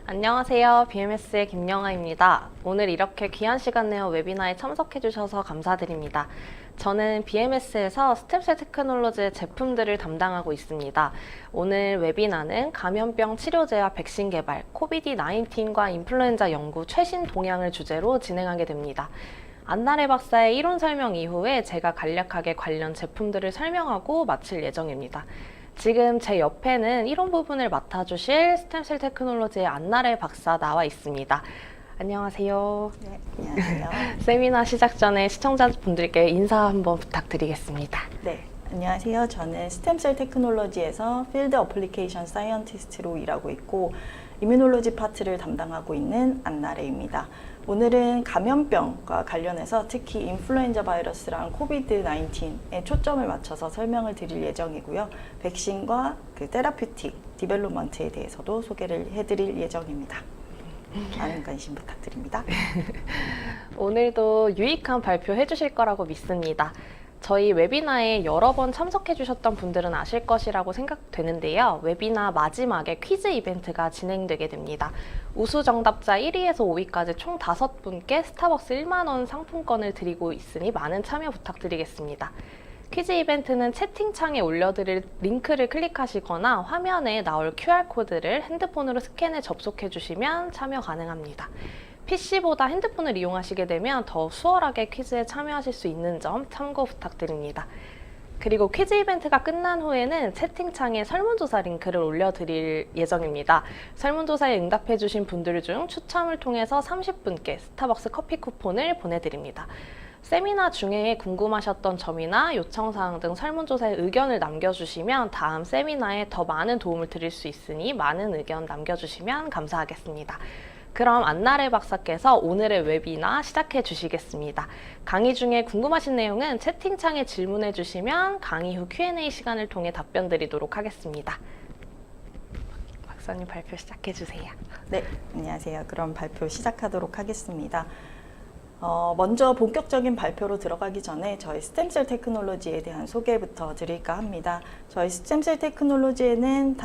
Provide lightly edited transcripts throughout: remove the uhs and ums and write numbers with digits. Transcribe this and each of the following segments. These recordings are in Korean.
안녕하세요. BMS의 김영아입니다. 오늘 이렇게 귀한 시간 내어 웨비나에 참석해 주셔서 감사드립니다. 저는 BMS에서 스템셀 테크놀로지의 제품들을 담당하고 있습니다. 오늘 웨비나는 감염병 치료제와 백신 개발, 코비드-19과 인플루엔자 연구 최신 동향을 주제로 진행하게 됩니다. 안나래 박사의 이론 설명 이후에 제가 간략하게 관련 제품들을 설명하고 마칠 예정입니다. 지금 제 옆에는 이론 부분을 맡아주실 스템셀 테크놀로지의 안나래 박사 나와 있습니다. 안녕하세요. 네, 안녕하세요. 세미나 시작 전에 시청자분들께 인사 한번 부탁드리겠습니다. 네, 안녕하세요. 저는 스템셀 테크놀로지에서 필드 어플리케이션 사이언티스트로 일하고 있고 이뮤놀로지 파트를 담당하고 있는 안나래입니다. 오늘은 감염병과 관련해서 특히 인플루엔자 바이러스랑 코비드-19에 초점을 맞춰서 설명을 드릴 예정이고요. 백신과 테라퓨틱 디벨롭먼트에 대해서도 소개를 해드릴 예정입니다. 많은 관심 부탁드립니다. 오늘도 유익한 발표 해주실 거라고 믿습니다. 저희 웨비나에 여러 번 참석해 주셨던 분들은 아실 것이라고 생각되는데요. 웨비나 마지막에 퀴즈 이벤트가 진행되게 됩니다. 우수 정답자 1위에서 5위까지 총 5분께 스타벅스 1만 원 상품권을 드리고 있으니 많은 참여 부탁드리겠습니다. 퀴즈 이벤트는 채팅창에 올려드릴 링크를 클릭하시거나 화면에 나올 QR코드를 핸드폰으로 스캔해 접속해 주시면 참여 가능합니다. PC보다 핸드폰을 이용하시게 되면 더 수월하게 퀴즈에 참여하실 수 있는 점 참고 부탁드립니다. 그리고 퀴즈 이벤트가 끝난 후에는 채팅창에 설문조사 링크를 올려드릴 예정입니다. 설문조사에 응답해주신 분들 중 추첨을 통해서 30분께 스타벅스 커피 쿠폰을 보내드립니다. 세미나 중에 궁금하셨던 점이나 요청사항 등 설문조사에 의견을 남겨주시면 다음 세미나에 더 많은 도움을 드릴 수 있으니 많은 의견 남겨주시면 감사하겠습니다. 그럼 안나래 박사께서 오늘의 웨비나 시작해 주시겠습니다. 강의 중에 궁금하신 내용은 채팅창에 질문해 주시면 강의 후 Q&A 시간을 통해 답변 드리도록 하겠습니다. 박사님 발표 시작해 주세요. 네, 안녕하세요. 그럼 발표 시작하도록 하겠습니다. 먼저 본격적인 발표로 들어가기 전에 저희 스템셀 테크놀로지에 대한 소개부터 드릴까 합니다. 저희 스템셀 테크놀로지는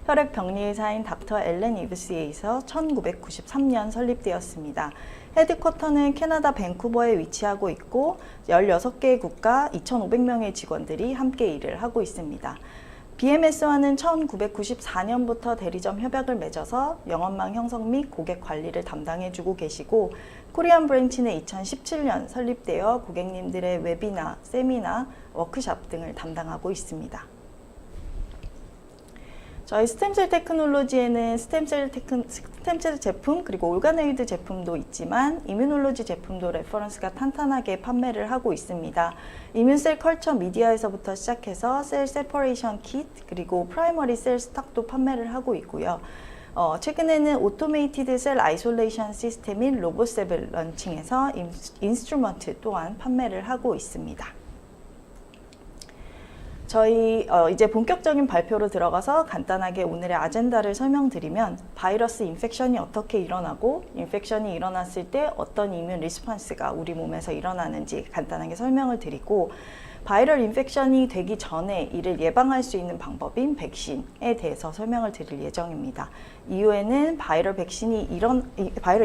혈액병리의사인 닥터 앨런 이브스에 의해서 1993년 설립되었습니다. 헤드쿼터는 캐나다 밴쿠버에 위치하고 있고 16개의 국가 2,500명의 직원들이 함께 일을 하고 있습니다. BMS와는 1994년부터 대리점 협약을 맺어서 영업망 형성 및 고객 관리를 담당해주고 계시고 코리안 브랜치는 2017년 설립되어 고객님들의 웨비나, 세미나, 워크샵 등을 담당하고 있습니다. 저희 스템셀 테크놀로지에는 스템셀 제품 그리고 올가네이드 제품도 있지만 이뮤놀로지 제품도 레퍼런스가 탄탄하게 판매를 하고 있습니다. 이뮨셀 컬처 미디어에서부터 시작해서 셀 세퍼레이션 키트 그리고 프라이머리 셀 스톡도 판매를 하고 있고요. 최근에는 오토메이티드 셀 아이솔레이션 시스템인 로보셉을 런칭해서 인스트루먼트 또한 판매를 하고 있습니다. 저희 이제 본격적인 발표로 들어가서 간단하게 오늘의 아젠다를 설명드리면 바이러스 인펙션이 어떻게 일어나고 인펙션이 일어났을 때 어떤 이뮨 리스폰스가 우리 몸에서 일어나는지 간단하게 설명을 드리고 바이럴 인펙션이 되기 전에 이를 예방할 수 있는 방법인 백신에 대해서 설명을 드릴 예정입니다. 이후에는 바이럴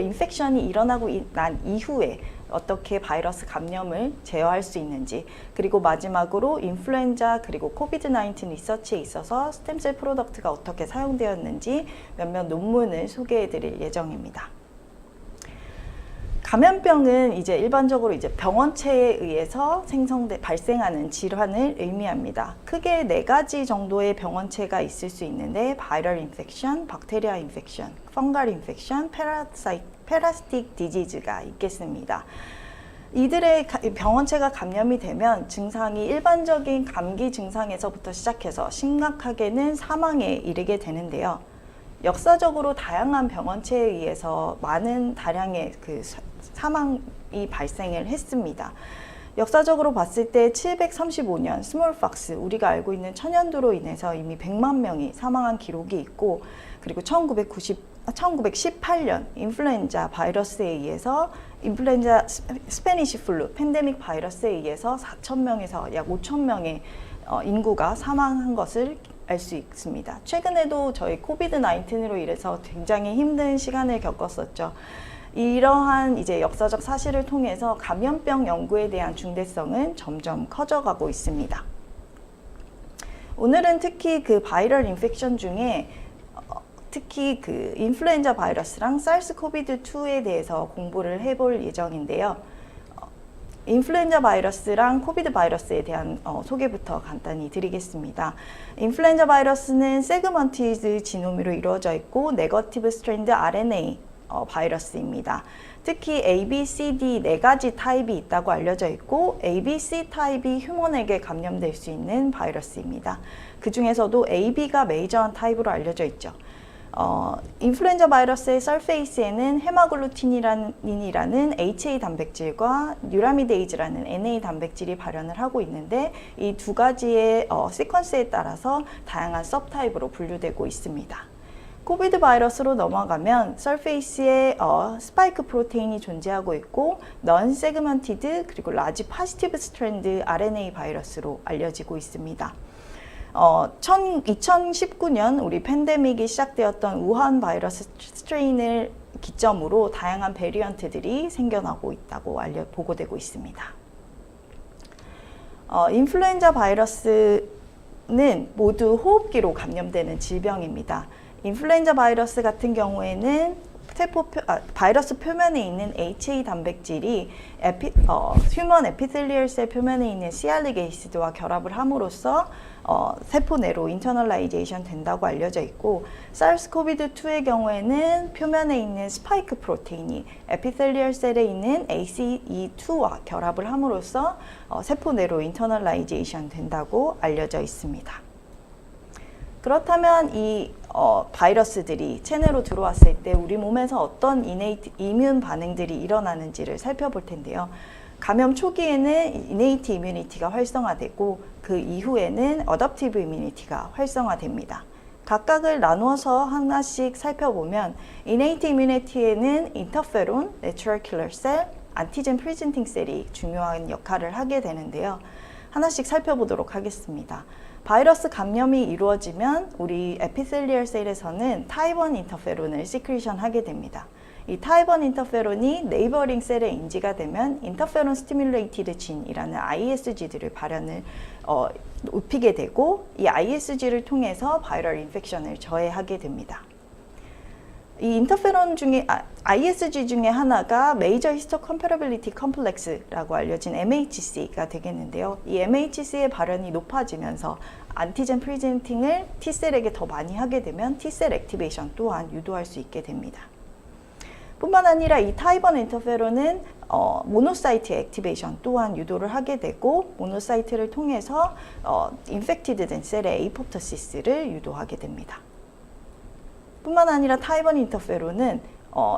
인펙션이 일어나고 난 이후에 어떻게 바이러스 감염을 제어할 수 있는지 그리고 마지막으로 인플루엔자 그리고 코비드-19 리서치에 있어서 스템셀 프로덕트가 어떻게 사용되었는지 몇몇 논문을 소개해 드릴 예정입니다. 감염병은 이제 일반적으로 이제 병원체에 의해서 발생하는 질환을 의미합니다. 크게 4가지 정도의 병원체가 있을 수 있는데 바이럴 인펙션, 박테리아 인펙션, 펑갈 인펙션, 패라시틱 디지즈가 있겠습니다. 이들의 병원체가 감염이 되면 증상이 일반적인 감기 증상에서부터 시작해서 심각하게는 사망에 이르게 되는데요. 역사적으로 다양한 병원체에 의해서 많은 다량의 사망이 발생을 했습니다. 역사적으로 봤을 때 735년 스몰박스, 우리가 알고 있는 천연두로 인해서 이미 100만 명이 사망한 기록이 있고 그리고 1918년 인플루엔자 바이러스에 의해서 스페니시 플루 팬데믹 바이러스에 의해서 4,000명에서 약 5,000명의 인구가 사망한 것을 알 수 있습니다. 최근에도 저희 코비드-19으로 인해서 굉장히 힘든 시간을 겪었었죠. 이러한 이제 역사적 사실을 통해서 감염병 연구에 대한 중대성은 점점 커져가고 있습니다. 오늘은 특히 그 바이럴 인펙션 중에 특히 그 인플루엔자 바이러스랑 사르스 코비드2에 대해서 공부를 해볼 예정인데요. 인플루엔자 바이러스랑 코비드 바이러스에 대한 소개부터 간단히 드리겠습니다. 인플루엔자 바이러스는 세그먼티드 지노미로 이루어져 있고 네거티브 스트랜드 RNA 바이러스입니다. 특히 A, B, C, D 네 가지 타입이 있다고 알려져 있고 A, B, C 타입이 휴먼에게 감염될 수 있는 바이러스입니다. 그 중에서도 A, B가 메이저한 타입으로 알려져 있죠. 인플루엔자 바이러스의 서페이스에는 헤마글루틴이라는 HA 단백질과 뉴라미데이즈라는 NA 단백질이 발현을 하고 있는데 이 두 가지의 시퀀스에 따라서 다양한 서브타입으로 분류되고 있습니다. 코비드 바이러스로 넘어가면 서페이스에 스파이크 프로테인이 존재하고 있고 넌 세그먼티드 그리고 라지 포지티브 스트랜드 RNA 바이러스로 알려지고 있습니다. 2019년 우리 팬데믹이 시작되었던 우한 바이러스 스트레인을 기점으로 다양한 베리언트들이 생겨나고 있다고 보고되고 있습니다. 인플루엔자 바이러스는 모두 호흡기로 감염되는 질병입니다. 인플루엔자 바이러스 같은 경우에는 바이러스 표면에 있는 HA 단백질이 휴먼 에피텔리얼 셀 표면에 있는 시알리게이시드와 결합을 함으로써 세포 내로 인터널라이제이션 된다고 알려져 있고 사르스 코비드2의 경우에는 표면에 있는 스파이크 프로테인이 에피텔리얼 셀에 있는 ACE2와 결합을 함으로써 세포 내로 인터널라이제이션 된다고 알려져 있습니다. 그렇다면 이 바이러스들이 체내로 들어왔을 때 우리 몸에서 어떤 이뮨 반응들이 일어나는지를 살펴볼 텐데요. 감염 초기에는 이네이트 이뮤니티가 활성화되고 그 이후에는 어댑티브 이뮤니티가 활성화됩니다. 각각을 나누어서 하나씩 살펴보면 이네이트 이뮤니티에는 인터페론, 내추럴 킬러 셀, 안티젠 프리젠팅 셀이 중요한 역할을 하게 되는데요. 하나씩 살펴보도록 하겠습니다. 바이러스 감염이 이루어지면 우리 에피셀리얼 셀에서는 타입 1 인터페론을 시크리션 하게 됩니다. 이 타입 1 인터페론이 네이버링 셀에 인지가 되면 인터페론 스티뮬레이티드 진이라는 ISG들을 발현을 높이게 되고 이 ISG를 통해서 바이럴 인펙션을 저해하게 됩니다. 이 인터페론 중에 ISG 중에 하나가 메이저 히스토 컴패러빌리티 컴플렉스라고 알려진 MHC가 되겠는데요. 이 MHC의 발현이 높아지면서 안티젠 프리젠팅을 T셀에게 더 많이 하게 되면 T셀 액티베이션 또한 유도할 수 있게 됩니다. 뿐만 아니라 이 타입 1 인터페론은 모노사이트 액티베이션 또한 유도를 하게 되고 모노사이트를 통해서 인펙티드 된 셀의 에이포토시스를 유도하게 됩니다. 뿐만 아니라 타입 1 인터페론은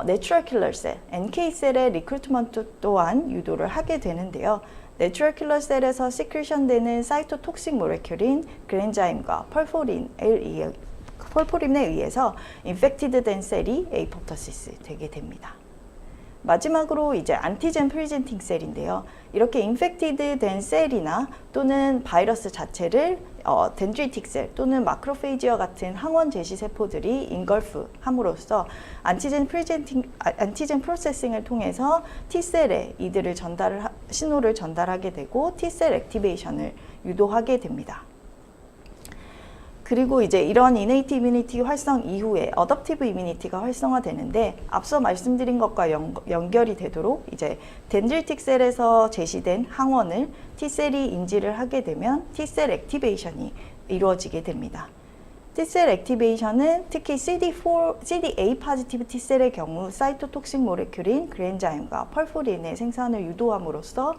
내추럴 킬러 셀, NK 셀의 리크루트먼트 또한 유도를 하게 되는데요. 내추럴 킬러 셀에서 시크리션되는 사이토톡식 모레큘인 그랜자임과 펄포린에 의해서 인펙티드 된 셀이 에이포토시스 되게 됩니다. 마지막으로 이제 안티젠 프리젠팅 셀인데요. 이렇게 인펙티드 된 셀이나 또는 바이러스 자체를 덴드리틱 셀 또는 마크로페이지와 같은 항원 제시 세포들이 인걸프 함으로써 안티젠 프로세싱을 통해서 T셀에 이들을 신호를 전달하게 되고 T셀 액티베이션을 유도하게 됩니다. 그리고 이제 이런 이네이트 이뮤니티 활성 이후에 어댑티브 이뮤니티가 활성화되는데 앞서 말씀드린 것과 연결이 되도록 이제 덴드리틱 셀에서 제시된 항원을 T셀이 인지를 하게 되면 T셀 액티베이션이 이루어지게 됩니다. T셀 액티베이션은 특히 CD8 포지티브 T셀의 경우 사이토톡식 모레큘인 그랜자임과 펄포린의 생산을 유도함으로써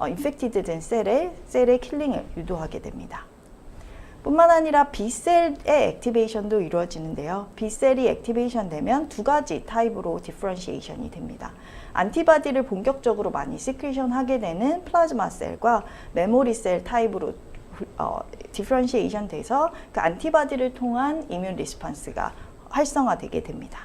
인펙티드 된 셀의 킬링을 유도하게 됩니다. 뿐만 아니라 B셀의 액티베이션도 이루어지는데요. B셀이 액티베이션 되면 두 가지 타입으로 디퍼런시에이션이 됩니다. 안티바디를 본격적으로 많이 시크리션 하게 되는 플라즈마 셀과 메모리 셀 타입으로 디퍼런시에이션 돼서 그 안티바디를 통한 이뮨 리스폰스가 활성화되게 됩니다.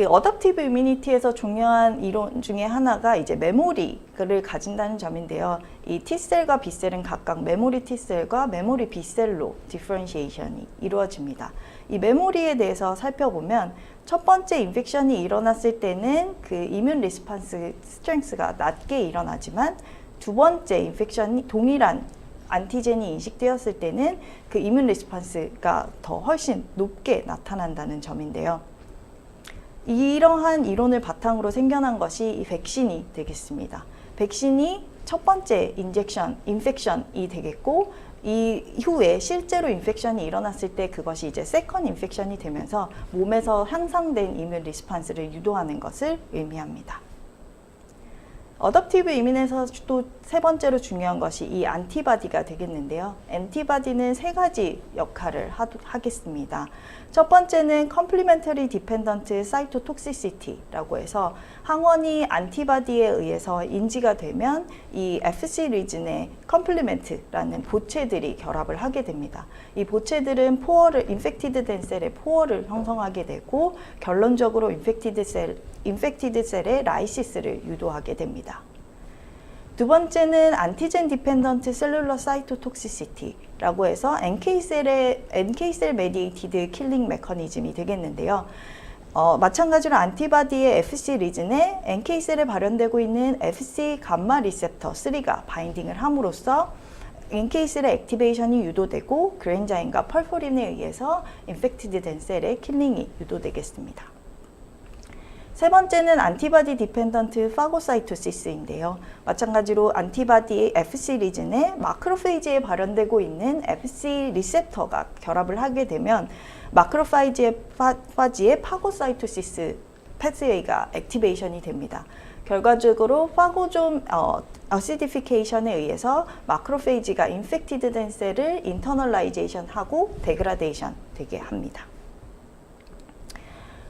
그 어댑티브 이뮤니티에서 중요한 이론 중에 하나가 이제 메모리를 가진다는 점인데요. 이 T셀과 B셀은 각각 메모리 T셀과 메모리 B셀로 디퍼런시에이션이 이루어집니다. 이 메모리에 대해서 살펴보면 첫 번째 인펙션이 일어났을 때는 그 이뮨 리스폰스 스트렝스가 낮게 일어나지만 두 번째 인펙션이 동일한 안티젠이 인식되었을 때는 그 이뮨 리스폰스가 더 훨씬 높게 나타난다는 점인데요. 이러한 이론을 바탕으로 생겨난 것이 이 백신이 되겠습니다. 백신이 첫 번째 인펙션이 되겠고 이후에 실제로 인펙션이 일어났을 때 그것이 이제 세컨 인펙션이 되면서 몸에서 향상된 이뮨 리스폰스를 유도하는 것을 의미합니다. 어댑티브 이뮨에서 또 세 번째로 중요한 것이 이 안티바디가 되겠는데요. 안티바디는 세 가지 역할을 하겠습니다. 첫 번째는 Complementary Dependent Cytotoxicity라고 해서 항원이 안티바디에 의해서 인지가 되면 이 FC 리즌에 컴플리멘트라는 보체들이 결합을 하게 됩니다. 이 보체들은 인펙티드 된 셀의 포어를 형성하게 되고 결론적으로 인펙티드 셀의 라이시스를 유도하게 됩니다. 두 번째는 안티젠 디펜던트 셀룰러 사이토톡시시티라고 해서 NK셀 메디에이티드 킬링 메커니즘이 되겠는데요. 마찬가지로 안티바디의 FC 리즌에 NK셀에 발현되고 있는 FC 감마 리셉터 3가 바인딩을 함으로써 NK셀의 액티베이션이 유도되고 그랜자인과 펄포린에 의해서 인펙티드 된 셀의 킬링이 유도되겠습니다. 세 번째는 안티바디 디펜던트 파고사이토시스인데요. 마찬가지로 안티바디의 FC 리즌에 마크로페이지에 발현되고 있는 FC 리셉터가 결합을 하게 되면 마크로파지의 파고사이토시스 패스웨이가 액티베이션이 됩니다. 결과적으로 파고좀 어시디피케이션에 의해서 마크로페이지가 인펙티드 된 셀을 인터널라이제이션 하고 데그라데이션 되게 합니다.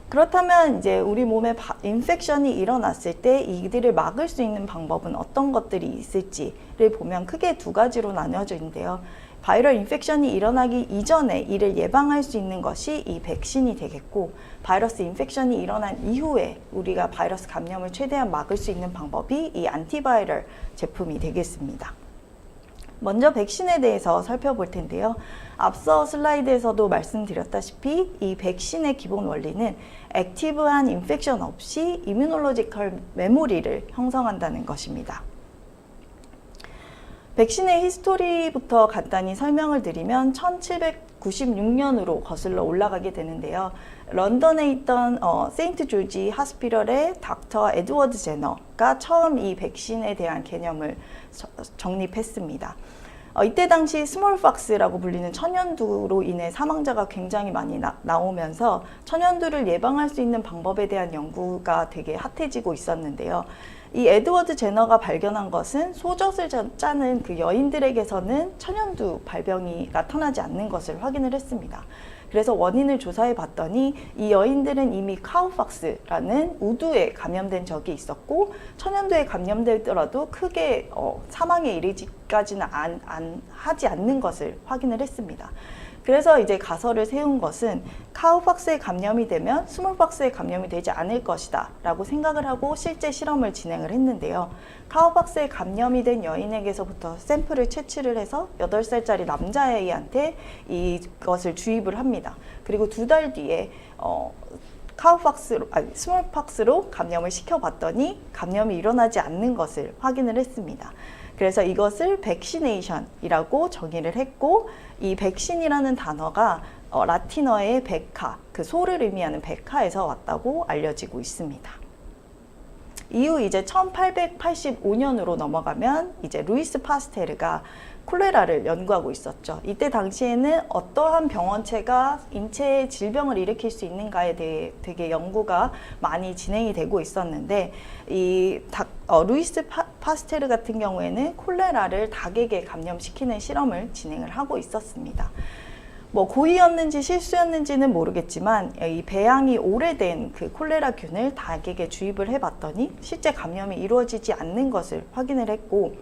그렇다면 이제 우리 몸에 인펙션이 일어났을 때 이들을 막을 수 있는 방법은 어떤 것들이 있을지를 보면 크게 두 가지로 나뉘어져 있는데요. 바이럴 인펙션이 일어나기 이전에 이를 예방할 수 있는 것이 이 백신이 되겠고, 바이러스 인펙션이 일어난 이후에 우리가 바이러스 감염을 최대한 막을 수 있는 방법이 이 안티바이럴 제품이 되겠습니다. 먼저 백신에 대해서 살펴볼 텐데요. 앞서 슬라이드에서도 말씀드렸다시피 이 백신의 기본 원리는 액티브한 인펙션 없이 이뮤놀로지컬 메모리를 형성한다는 것입니다. 백신의 히스토리부터 간단히 설명을 드리면 1796년으로 거슬러 올라가게 되는데요. 런던에 있던 세인트 조지 하스피럴의 닥터 에드워드 제너가 처음 이 백신에 대한 개념을 정립했습니다. 이때 당시 스몰박스라고 불리는 천연두로 인해 사망자가 굉장히 많이 나오면서 천연두를 예방할 수 있는 방법에 대한 연구가 되게 핫해지고 있었는데요. 이 에드워드 제너가 발견한 것은 소젖을 짜는 그 여인들에게서는 천연두 발병이 나타나지 않는 것을 확인을 했습니다. 그래서 원인을 조사해 봤더니 이 여인들은 이미 카우팍스라는 우두에 감염된 적이 있었고 천연두에 감염되더라도 크게 사망에 이르기까지는 하지 않는 것을 확인을 했습니다. 그래서 이제 가설을 세운 것은 카우팍스에 감염이 되면 스몰박스에 감염이 되지 않을 것이다 라고 생각을 하고 실제 실험을 진행을 했는데요. 카우팍스에 감염이 된 여인에게서부터 샘플을 채취를 해서 8살짜리 남자아이한테 이것을 주입을 합니다. 그리고 2달 뒤에 스몰박스로 감염을 시켜봤더니 감염이 일어나지 않는 것을 확인을 했습니다. 그래서 이것을 백시네이션이라고 정의를 했고, 이 백신이라는 단어가 라틴어의 베카, 그 소를 의미하는 베카에서 왔다고 알려지고 있습니다. 이후 이제 1885년으로 넘어가면 이제 루이스 파스테르가 콜레라를 연구하고 있었죠. 이때 당시에는 어떠한 병원체가 인체에 질병을 일으킬 수 있는가에 대해 되게 연구가 많이 진행이 되고 있었는데 루이스 파스테르 같은 경우에는 콜레라를 닭에게 감염시키는 실험을 진행을 하고 있었습니다. 고의였는지 실수였는지는 모르겠지만 이 배양이 오래된 그 콜레라균을 닭에게 주입을 해봤더니 실제 감염이 이루어지지 않는 것을 확인을 했고,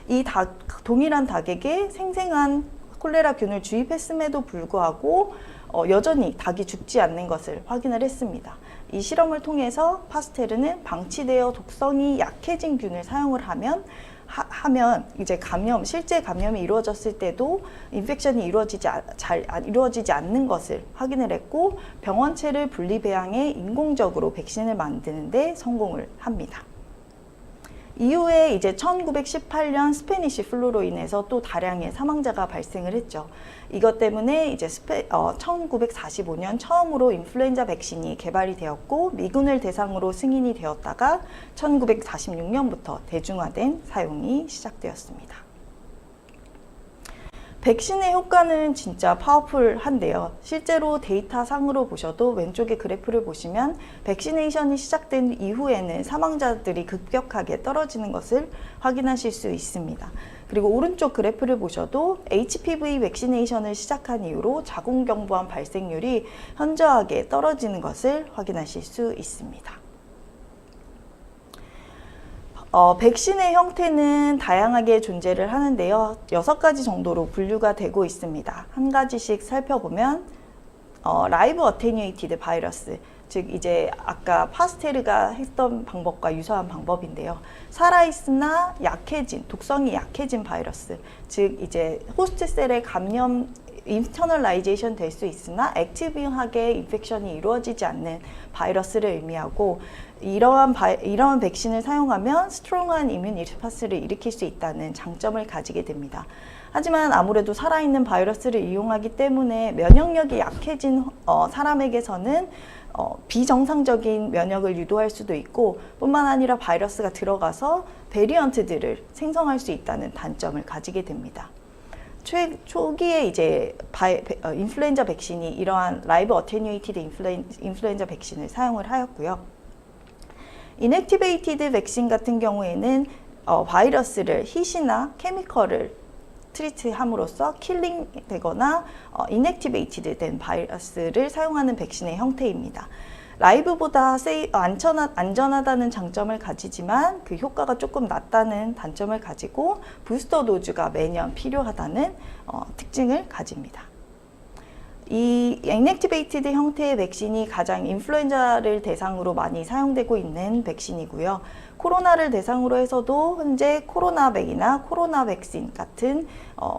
이 동일한 닭에게 생생한 콜레라균을 주입했음에도 불구하고 여전히 닭이 죽지 않는 것을 확인을 했습니다. 이 실험을 통해서 파스테르는 방치되어 독성이 약해진 균을 사용을 하면 이제 실제 감염이 이루어졌을 때도 인펙션이 잘 이루어지지 않는 것을 확인을 했고, 병원체를 분리배양해 인공적으로 백신을 만드는 데 성공을 합니다. 이후에 이제 1918년 스페니쉬 플루로 인해서 또 다량의 사망자가 발생을 했죠. 이것 때문에 이제 1945년 처음으로 인플루엔자 백신이 개발이 되었고, 미군을 대상으로 승인이 되었다가 1946년부터 대중화된 사용이 시작되었습니다. 백신의 효과는 진짜 파워풀한데요. 실제로 데이터 상으로 보셔도 왼쪽에 그래프를 보시면 백시네이션이 시작된 이후에는 사망자들이 급격하게 떨어지는 것을 확인하실 수 있습니다. 그리고 오른쪽 그래프를 보셔도 HPV 백시네이션을 시작한 이후로 자궁경부암 발생률이 현저하게 떨어지는 것을 확인하실 수 있습니다. 백신의 형태는 다양하게 존재를 하는데요. 6가지 정도로 분류가 되고 있습니다. 한 가지씩 살펴보면 라이브 어테뉴에이티드 바이러스, 즉 이제 아까 파스테르가 했던 방법과 유사한 방법인데요. 살아있으나 독성이 약해진 바이러스, 즉 이제 호스트 셀의 감염 인터널라이제이션 될 수 있으나 액티브하게 인펙션이 이루어지지 않는 바이러스를 의미하고, 이러한 백신을 사용하면 스트롱한 이뮨 리스폰스를 일으킬 수 있다는 장점을 가지게 됩니다. 하지만 아무래도 살아있는 바이러스를 이용하기 때문에 면역력이 약해진 사람에게서는 비정상적인 면역을 유도할 수도 있고, 뿐만 아니라 바이러스가 들어가서 베리언트들을 생성할 수 있다는 단점을 가지게 됩니다. 초기에 이제 인플루엔자 백신이 이러한 라이브 어테뉴에이티드 인플루엔자 백신을 사용을 하였고요. 인액티베이티드 백신 같은 경우에는 바이러스를 hit이나 케미컬을 트리트함으로써 킬링 되거나 인액티베이티드 된 바이러스를 사용하는 백신의 형태입니다. 라이브보다 안전하다는 장점을 가지지만 그 효과가 조금 낮다는 단점을 가지고 부스터 도즈가 매년 필요하다는 특징을 가집니다. 이 인액티베이티드 형태의 백신이 가장 인플루엔자를 대상으로 많이 사용되고 있는 백신이고요. 코로나를 대상으로 해서도 현재 코로나백이나 코로나 백신 같은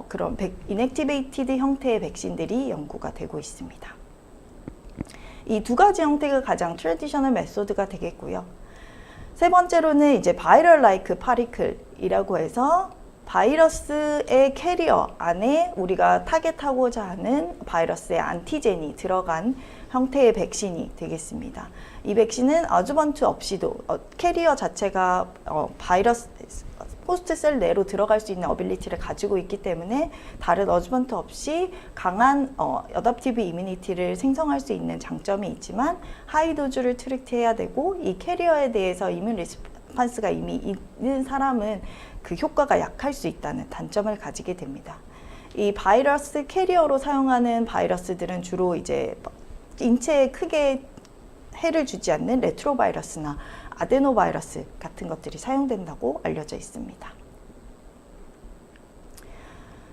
그런 인액티베이티드 형태의 백신들이 연구가 되고 있습니다. 이 2가지 형태가 가장 트래디셔널 메소드가 되겠고요. 세 번째로는 이제 바이럴 라이크 파리클이라고 해서 바이러스의 캐리어 안에 우리가 타겟하고자 하는 바이러스의 안티젠이 들어간 형태의 백신이 되겠습니다. 이 백신은 어주번트 없이도 캐리어 자체가 바이러스 호스트 셀 내로 들어갈 수 있는 어빌리티를 가지고 있기 때문에 다른 어주번트 없이 강한 어댑티브 이뮤니티를 생성할 수 있는 장점이 있지만, 하이 도즈를 트리트해야 되고, 이 캐리어에 대해서 이뮨 리스폰스가 이미 있는 사람은 그 효과가 약할 수 있다는 단점을 가지게 됩니다. 이 바이러스 캐리어로 사용하는 바이러스들은 주로 이제 인체에 크게 해를 주지 않는 레트로바이러스나 아데노바이러스 같은 것들이 사용된다고 알려져 있습니다.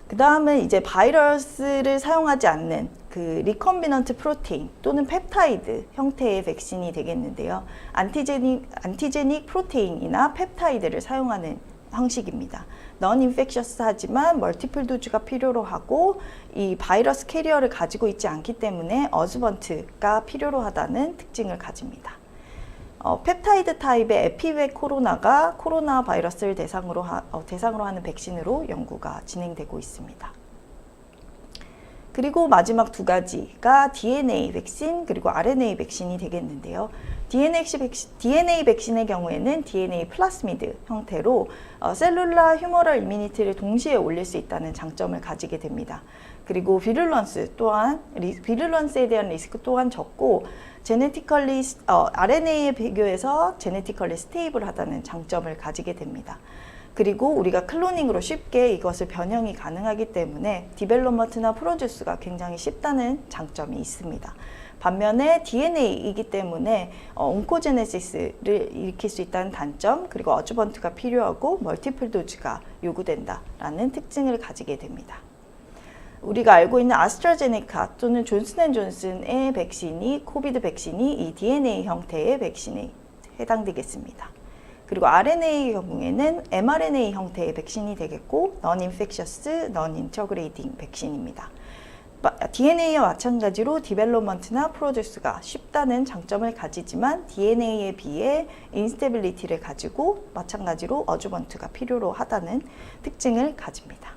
그 다음은 이제 바이러스를 사용하지 않는 그 리컴비넌트 프로테인 또는 펩타이드 형태의 백신이 되겠는데요. 안티제닉 프로테인이나 펩타이드를 사용하는 형식입니다. 넌 인펙셔스 하지만 멀티플 도즈가 필요로 하고, 이 바이러스 캐리어를 가지고 있지 않기 때문에 어즈번트가 필요로 하다는 특징을 가집니다. 펩타이드 타입의 에피백 코로나가 코로나 바이러스를 대상으로 하는 백신으로 연구가 진행되고 있습니다. 그리고 마지막 2가지가 DNA 백신 그리고 RNA 백신이 되겠는데요. DNA 백신의 경우에는 DNA 플라스미드 형태로 셀룰라 휴머럴 이뮤니티를 동시에 올릴 수 있다는 장점을 가지게 됩니다. 그리고 비룰런스에 대한 리스크 또한 적고, RNA에 비교해서 제네티컬리 스테이블하다는 장점을 가지게 됩니다. 그리고 우리가 클로닝으로 쉽게 이것을 변형이 가능하기 때문에 디벨롭먼트나 프로듀스가 굉장히 쉽다는 장점이 있습니다. 반면에 DNA이기 때문에 온코제네시스를 일으킬 수 있다는 단점, 그리고 어주번트가 필요하고 멀티플 도즈가 요구된다라는 특징을 가지게 됩니다. 우리가 알고 있는 아스트라제네카 또는 존슨앤존슨의 백신이 코비드 백신이 이 DNA 형태의 백신에 해당되겠습니다. 그리고 RNA의 경우에는 mRNA 형태의 백신이 되겠고 non-infectious, non-integrating 백신입니다. DNA와 마찬가지로 디벨롭먼트나 프로듀스가 쉽다는 장점을 가지지만 DNA에 비해 인스테빌리티를 가지고 마찬가지로 어주번트가 필요로 하다는 특징을 가집니다.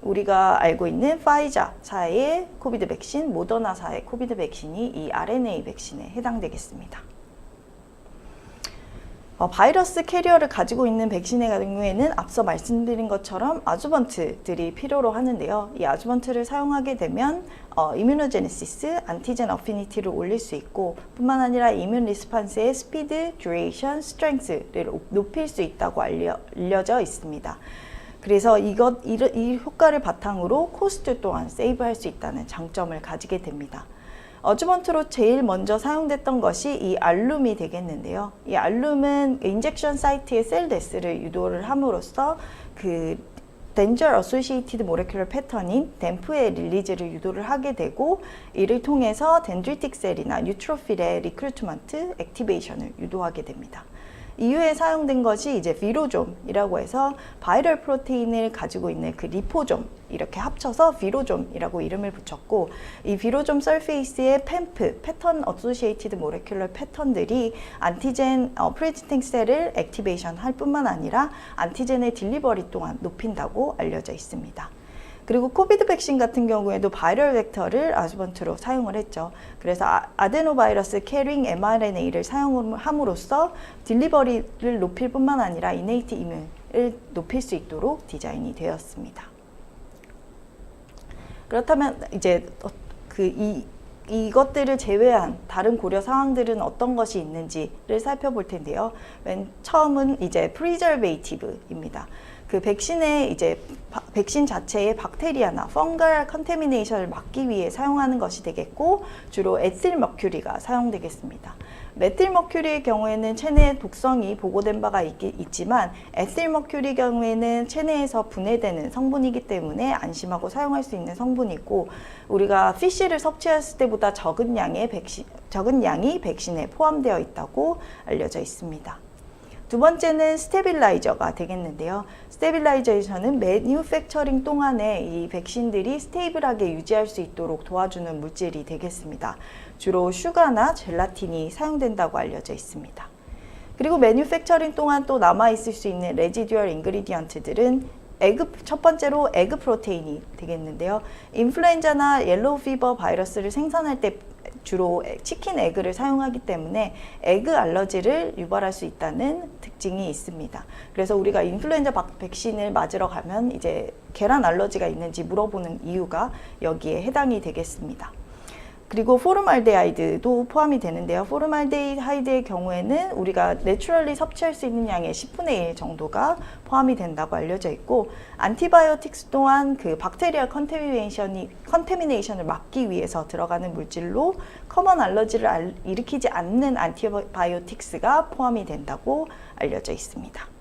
우리가 알고 있는 파이자사의 코비드 백신, 모더나사의 코비드 백신이 이 RNA 백신에 해당되겠습니다. 바이러스 캐리어를 가지고 있는 백신의 경우에는 앞서 말씀드린 것처럼 아주번트들이 필요로 하는데요. 이 아주번트를 사용하게 되면 이뮤노제네시스, 안티젠 어피니티를 올릴 수 있고 뿐만 아니라 이뮨 리스판스의 스피드, 듀레이션, 스트렝스를 높일 수 있다고 알려져 있습니다. 그래서 이 효과를 바탕으로 코스트 또한 세이브할 수 있다는 장점을 가지게 됩니다. 어주번트로 제일 먼저 사용됐던 것이 이 알룸이 되겠는데요. 이 알룸은 인젝션 사이트의 셀 데스를 유도를 함으로써 그 Danger Associated Molecular Pattern인 댐프의 릴리즈를 유도를 하게 되고 이를 통해서 덴드리틱 셀이나 뉴트로필의 리크루트먼트, 액티베이션을 유도하게 됩니다. 이후에 사용된 것이 이제 비로좀이라고 해서 바이럴 프로테인을 가지고 있는 그 리포좀 이렇게 합쳐서 비로좀이라고 이름을 붙였고 이 비로좀 서페이스의 팸프, 패턴 어소시에이티드 모레큘러 패턴들이 안티젠 프레지팅 셀을 액티베이션 할 뿐만 아니라 안티젠의 딜리버리 또한 높인다고 알려져 있습니다. 그리고 코비드 백신 같은 경우에도 바이럴 벡터를 아주번트로 사용을 했죠. 그래서 아데노바이러스 캐링 mRNA를 사용함으로써 딜리버리를 높일 뿐만 아니라 이네이트 이뮨을 높일 수 있도록 디자인이 되었습니다. 그렇다면 이제 이것들을 제외한 다른 고려 사항들은 어떤 것이 있는지를 살펴볼 텐데요. 맨 처음은 이제 프리저베이티브입니다. 그 백신의 이제 백신 자체의 박테리아나 펑갈 컨테미네이션을 막기 위해 사용하는 것이 되겠고 주로 에틸머큐리가 사용되겠습니다. 메틸머큐리의 경우에는 체내 독성이 보고된 바가 있지만 에틸머큐리 경우에는 체내에서 분해되는 성분이기 때문에 안심하고 사용할 수 있는 성분이고 우리가 피쉬를 섭취했을 때보다 적은 양이 백신에 포함되어 있다고 알려져 있습니다. 두 번째는 스테빌라이저가 되겠는데요. 스테빌라이저에서는 매뉴팩처링 동안에 이 백신들이 스테이블하게 유지할 수 있도록 도와주는 물질이 되겠습니다. 주로 슈가나 젤라틴이 사용된다고 알려져 있습니다. 그리고 매뉴팩처링 동안 또 남아있을 수 있는 레지듀얼 인그리디언트들은 첫 번째로 에그 프로테인이 되겠는데요. 인플루엔자나 옐로우 피버 바이러스를 생산할 때 주로 치킨 에그를 사용하기 때문에 에그 알러지를 유발할 수 있다는 특징이 있습니다. 그래서 우리가 인플루엔자 백신을 맞으러 가면 이제 계란 알러지가 있는지 물어보는 이유가 여기에 해당이 되겠습니다. 그리고 포르말데하이드도 포함이 되는데요. 포르말데하이드의 경우에는 우리가 내추럴리 섭취할 수 있는 양의 10분의 1 정도가 포함이 된다고 알려져 있고 안티바이오틱스 또한 그 박테리아 컨테미네이션을 막기 위해서 들어가는 물질로 커먼 알러지를 일으키지 않는 안티바이오틱스가 포함이 된다고 알려져 있습니다.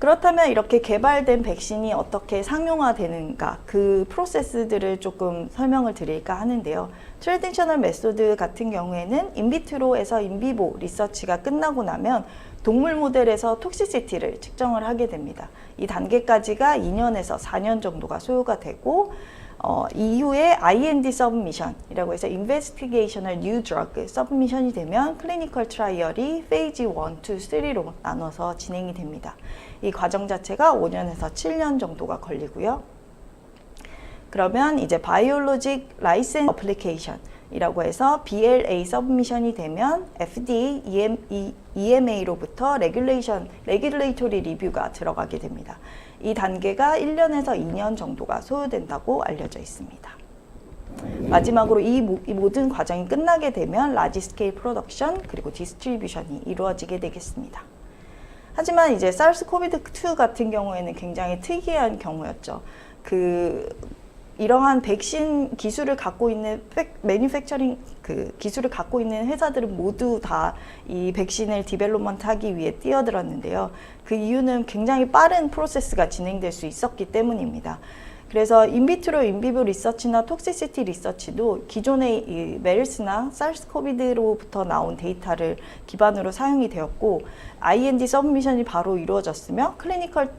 그렇다면 이렇게 개발된 백신이 어떻게 상용화되는가 그 프로세스들을 조금 설명을 드릴까 하는데요. 트래디셔널 메소드 같은 경우에는 인비트로에서 인비보 리서치가 끝나고 나면 동물 모델에서 톡시시티를 측정을 하게 됩니다. 이 단계까지가 2년에서 4년 정도가 소요가 되고 이후에 IND 서브미션이라고 해서 Investigational New Drug 서브미션이 되면 클리니컬 트라이얼이 페이지 1, 2, 3로 나눠서 진행이 됩니다. 이 과정 자체가 5년에서 7년 정도가 걸리고요. 그러면 이제 바이올로직 라이센스 어플리케이션이라고 해서 BLA 서브미션이 되면 FDA, EMA로부터 레귤레이토리 리뷰가 들어가게 됩니다. 이 단계가 1년에서 2년 정도가 소요된다고 알려져 있습니다. 마지막으로 이 모든 과정이 끝나게 되면 라지 스케일 프로덕션 그리고 디스트리뷰션이 이루어지게 되겠습니다. 하지만 이제 사르스 코비드2 같은 경우에는 굉장히 특이한 경우였죠. 이러한 백신 기술을 갖고 있는 매뉴팩처링 기술을 갖고 있는 회사들은 모두 다 이 백신을 디벨롭먼트 하기 위해 뛰어들었는데요. 그 이유는 굉장히 빠른 프로세스가 진행될 수 있었기 때문입니다. 그래서 인비트로 인비보 리서치나 톡시시티 리서치도 기존의 이 메르스나 사르스코비드로부터 나온 데이터를 기반으로 사용이 되었고 IND 서브미션이 바로 이루어졌으며 클리니컬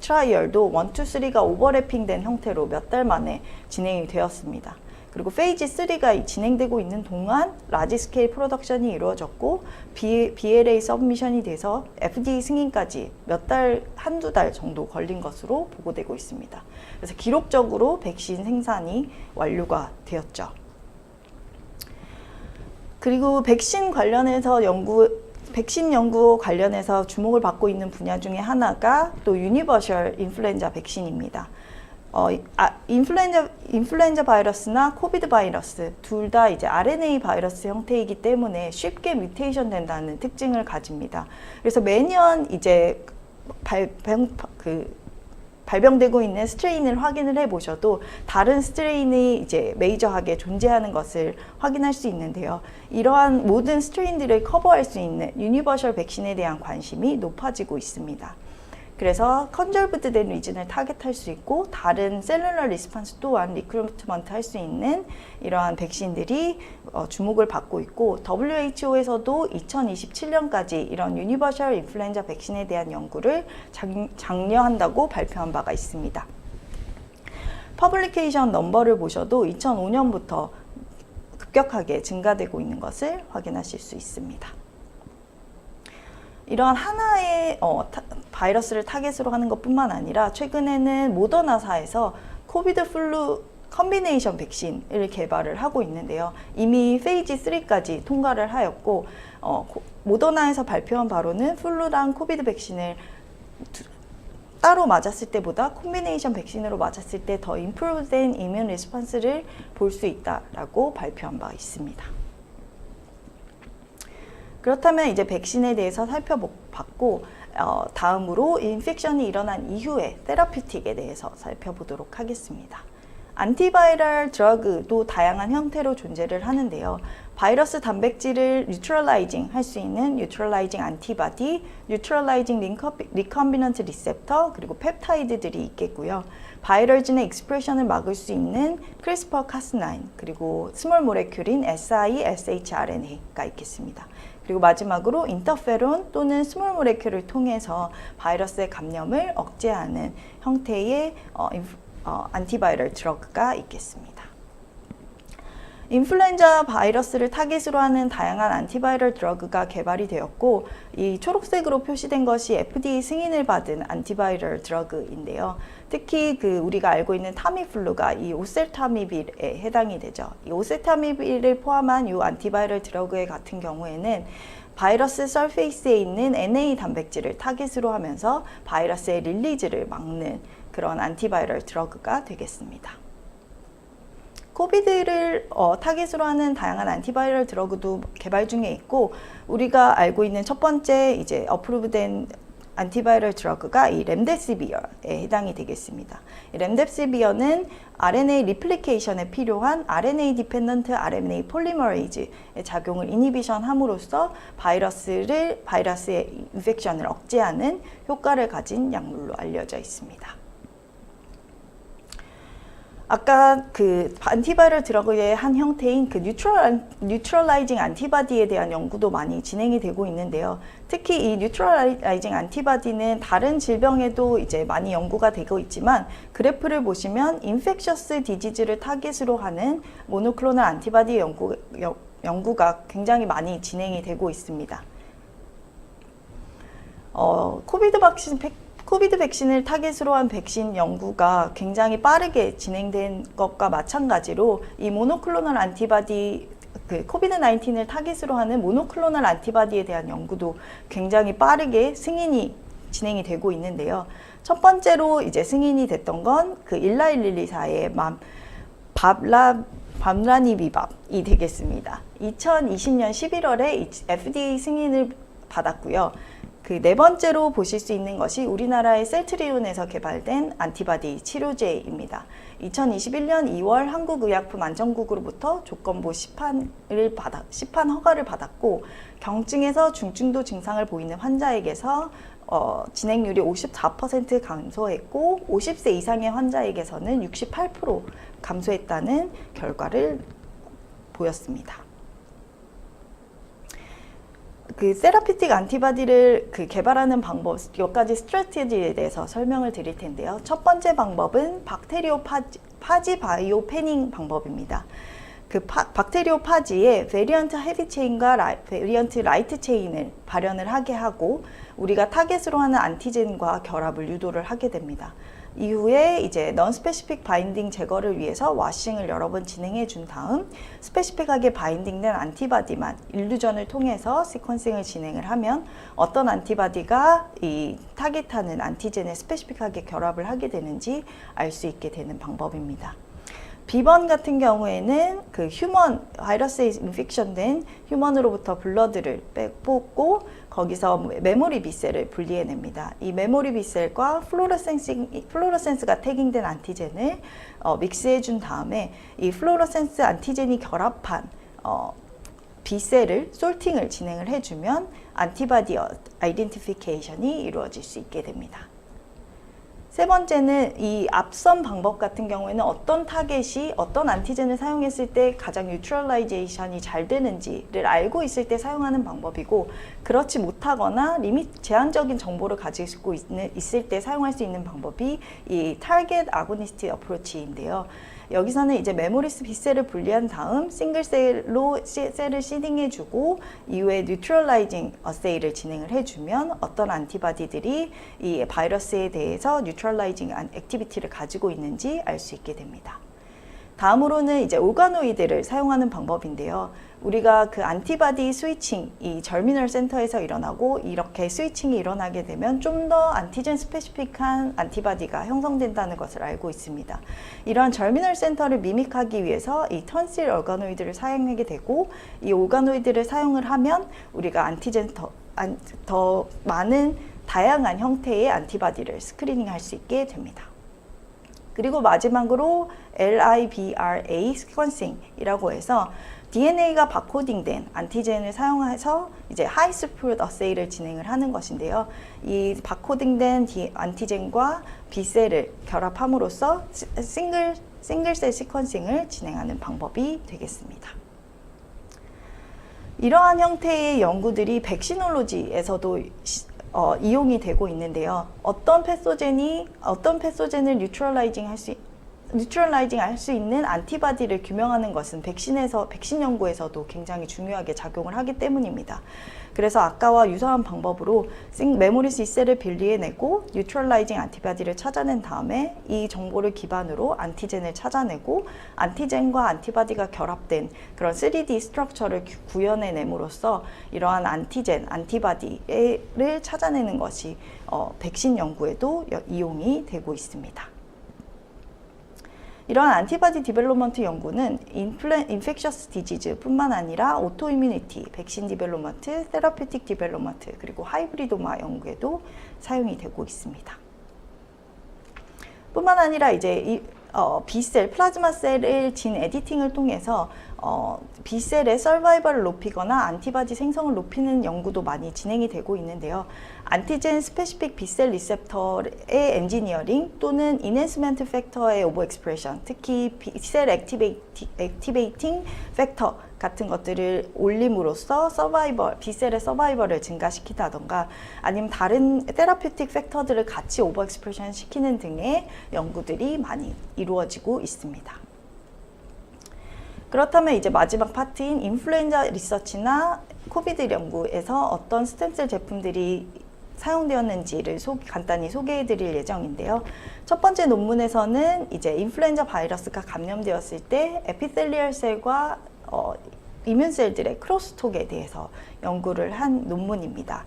트라이얼도 1, 2, 3가 오버래핑된 형태로 몇 달 만에 진행이 되었습니다. 그리고 페이지 3가 진행되고 있는 동안 라지 스케일 프로덕션이 이루어졌고 BLA 서브미션이 돼서 FDA 승인까지 몇 달, 한두 달 정도 걸린 것으로 보고되고 있습니다. 그래서 기록적으로 백신 생산이 완료가 되었죠. 그리고 백신 연구 관련해서 주목을 받고 있는 분야 중에 하나가 또 유니버셜 인플루엔자 백신입니다. 인플루엔자 바이러스나 코비드 바이러스 둘 다 이제 RNA 바이러스 형태이기 때문에 쉽게 뮤테이션 된다는 특징을 가집니다. 그래서 매년 이제 발병되고 있는 스트레인을 확인을 해 보셔도 다른 스트레인이 이제 메이저하게 존재하는 것을 확인할 수 있는데요. 이러한 모든 스트레인들을 커버할 수 있는 유니버셜 백신에 대한 관심이 높아지고 있습니다. 그래서 컨저브드 된 리즌을 타겟할 수 있고 다른 셀룰러 리스폰스 또한 리크루트먼트 할 수 있는 이러한 백신들이 주목을 받고 있고 WHO에서도 2027년까지 이런 유니버셜 인플루엔자 백신에 대한 연구를 장려한다고 발표한 바가 있습니다. 퍼블리케이션 넘버를 보셔도 2005년부터 급격하게 증가되고 있는 것을 확인하실 수 있습니다. 이러한 하나의 바이러스를 타겟으로 하는 것뿐만 아니라 최근에는 모더나사에서 코비드 플루 컨비네이션 백신을 개발을 하고 있는데요. 이미 페이지 3까지 통과를 하였고 모더나에서 발표한 바로는 플루랑 코비드 백신을 따로 맞았을 때보다 콤비네이션 백신으로 맞았을 때 더 임프루브된 이뮤 리스폰스를 볼 수 있다라고 발표한 바 있습니다. 그렇다면 이제 백신에 대해서 살펴봤고 다음으로 인펙션이 일어난 이후의 테라퓨틱에 대해서 살펴보도록 하겠습니다. 안티바이럴 드러그도 다양한 형태로 존재를 하는데요. 바이러스 단백질을 뉴트럴라이징 할 수 있는 뉴트럴라이징 안티바디, 뉴트럴라이징 리컴비넌트 리셉터, 그리고 펩타이드들이 있겠고요. 바이럴진의 익스프레션을 막을 수 있는 크리스퍼-카스9, 그리고 스몰 모레큘인 siRNA가 있겠습니다. 그리고 마지막으로 인터페론 또는 스몰 모레큘을 통해서 바이러스의 감염을 억제하는 형태의 안티바이럴 드러그가 있겠습니다. 인플루엔자 바이러스를 타깃으로 하는 다양한 안티바이럴 드러그가 개발이 되었고 이 초록색으로 표시된 것이 FDA 승인을 받은 안티바이럴 드러그인데요. 특히 우리가 알고 있는 타미플루가 이 오셀타미빌에 해당이 되죠. 이 오셀타미빌을 포함한 이 안티바이럴 드러그의 같은 경우에는 바이러스 서페이스에 있는 NA 단백질을 타깃으로 하면서 바이러스의 릴리즈를 막는 그런 안티바이럴 드러그가 되겠습니다. 코비드를 타깃으로 하는 다양한 안티바이럴 드러그도 개발 중에 있고 우리가 알고 있는 첫 번째 이제 어프로브된 안티바이럴 드러그가 이 렘데시비어에 해당이 되겠습니다. 이 렘데시비어는 RNA 리플리케이션에 필요한 RNA 디펜던트 RNA 폴리머레이즈의 작용을 이니비션 함으로써 바이러스의 인펙션을 억제하는 효과를 가진 약물로 알려져 있습니다. 아까 안티바이럴 드러그의 한 형태인 뉴트럴라이징 안티바디에 대한 연구도 많이 진행이 되고 있는데요. 특히 이 뉴트럴라이징 안티바디는 다른 질병에도 이제 많이 연구가 되고 있지만 그래프를 보시면 인펙셔스 디지즈를 타깃으로 하는 모노클로널 안티바디 연구가 굉장히 많이 진행이 되고 있습니다. 코비드 백신을 타깃으로 한 백신 연구가 굉장히 빠르게 진행된 것과 마찬가지로 이 모노클로널 안티바디, 코비드 19을 타깃으로 하는 모노클로널 안티바디에 대한 연구도 굉장히 빠르게 승인이 진행이 되고 있는데요. 첫 번째로 이제 승인이 됐던 건 일라일릴리사의 밤라니비밥이 되겠습니다. 2020년 11월에 FDA 승인을 받았고요. 네 번째로 보실 수 있는 것이 우리나라의 셀트리온에서 개발된 안티바디 치료제입니다. 2021년 2월 한국의약품안전국으로부터 조건부 시판 허가를 받았고 경증에서 중증도 증상을 보이는 환자에게서 진행률이 54% 감소했고 50세 이상의 환자에게서는 68% 감소했다는 결과를 보였습니다. 그 세라피틱 안티바디를 개발하는 방법, 몇 가지 스트래티지에 대해서 설명을 드릴 텐데요. 첫 번째 방법은 파지 바이오 패닝 방법입니다. 박테리오 파지에 베리언트 헤비 체인과 베리언트 라이트 체인을 발현을 하게 하고 우리가 타겟으로 하는 안티젠과 결합을 유도를 하게 됩니다. 이후에 이제 non-specific 바인딩 제거를 위해서 와싱을 여러 번 진행해 준 다음 스페시픽하게 바인딩된 안티바디만 일루전을 통해서 시퀀싱을 진행을 하면 어떤 안티바디가 이 타겟하는 안티젠에 스페시픽하게 결합을 하게 되는지 알 수 있게 되는 방법입니다. B번 같은 경우에는 그 휴먼 바이러스에 인펙션된 휴먼으로부터 블러드를 뽑고 거기서 메모리 B셀을 분리해냅니다. 이 메모리 B셀과 플로러센스가 태깅된 안티젠을 믹스해 준 다음에 이 플로러센스 안티젠이 결합한 B셀을 솔팅을 진행을 해주면 안티바디 아이덴티피케이션이 이루어질 수 있게 됩니다. 세 번째는 이 앞선 방법 같은 경우에는 어떤 타겟이 어떤 안티젠을 사용했을 때 가장 뉴트럴라이제이션이 잘 되는지를 알고 있을 때 사용하는 방법이고 그렇지 못하거나 제한적인 정보를 가지고 있을 때 사용할 수 있는 방법이 이 타겟 아고니스트 어프로치인데요. 여기서는 이제 메모리스 B셀을 분리한 다음 싱글셀로 셀을 시딩해주고 이후에 뉴트럴라이징 어세이를 진행을 해주면 어떤 안티바디들이 이 바이러스에 대해서 뉴트럴라이징 액티비티를 가지고 있는지 알 수 있게 됩니다. 다음으로는 이제 오가노이드를 사용하는 방법인데요. 우리가 그 안티바디 스위칭, 이 절미널 센터에서 일어나고 이렇게 스위칭이 일어나게 되면 좀 더 안티젠 스페시픽한 안티바디가 형성된다는 것을 알고 있습니다. 이러한 절미널 센터를 미믹하기 위해서 이 턴실 오가노이드를 사용하게 되고 이 오가노이드를 사용을 하면 우리가 안티젠 더 많은 다양한 형태의 안티바디를 스크리닝할 수 있게 됩니다. 그리고 마지막으로 LIBRA 시퀀싱이라고 해서 DNA가 바코딩된 안티젠을 사용해서 이제 하이 스프루트 어세이를 진행을 하는 것인데요. 이 바코딩된 안티젠과 B셀을 결합함으로써 싱글셀 시퀀싱을 진행하는 방법이 되겠습니다. 이러한 형태의 연구들이 백시놀로지에서도 이용이 되고 있는데요. 어떤 패소젠을 뉴트럴라이징 할 수 있는 안티바디를 규명하는 것은 백신 연구에서도 굉장히 중요하게 작용을 하기 때문입니다. 그래서 아까와 유사한 방법으로 메모리스 B셀을 분리해내고 뉴트럴라이징 안티바디를 찾아낸 다음에 이 정보를 기반으로 안티젠을 찾아내고 안티젠과 안티바디가 결합된 그런 3D 스트럭처를 구현해냄으로써 이러한 안티바디를 찾아내는 것이 백신 연구에도 이용이 되고 있습니다. 이러한 안티바디 디벨롭먼트 연구는 인펙셔스 디지즈 뿐만 아니라 오토이뮤니티, 백신 디벨롭먼트, 세라피틱 디벨롭먼트, 그리고 하이브리도마 연구에도 사용이 되고 있습니다. 뿐만 아니라 이제 B셀, 플라즈마 셀을 진 에디팅을 통해서 B셀의 서바이벌을 높이거나 안티바디 생성을 높이는 연구도 많이 진행이 되고 있는데요. 안티젠 스페시픽 B셀 리셉터의 엔지니어링 또는 인핸스먼트 팩터의 오버 익스프레션, 특히 B셀 액티베이팅 팩터 같은 것들을 올림으로써 B셀의 서바이벌을 증가시키다던가 아니면 다른 테라퓨틱 팩터들을 같이 오버 익스프레션 시키는 등의 연구들이 많이 이루어지고 있습니다. 그렇다면 이제 마지막 파트인 인플루엔자 리서치나 코비드 연구에서 어떤 스템셀 제품들이 사용되었는지를 간단히 소개해 드릴 예정인데요. 첫 번째 논문에서는 이제 인플루엔자 바이러스가 감염되었을 때 에피셀리얼 셀과 이뮨셀들의 크로스톡에 대해서 연구를 한 논문입니다.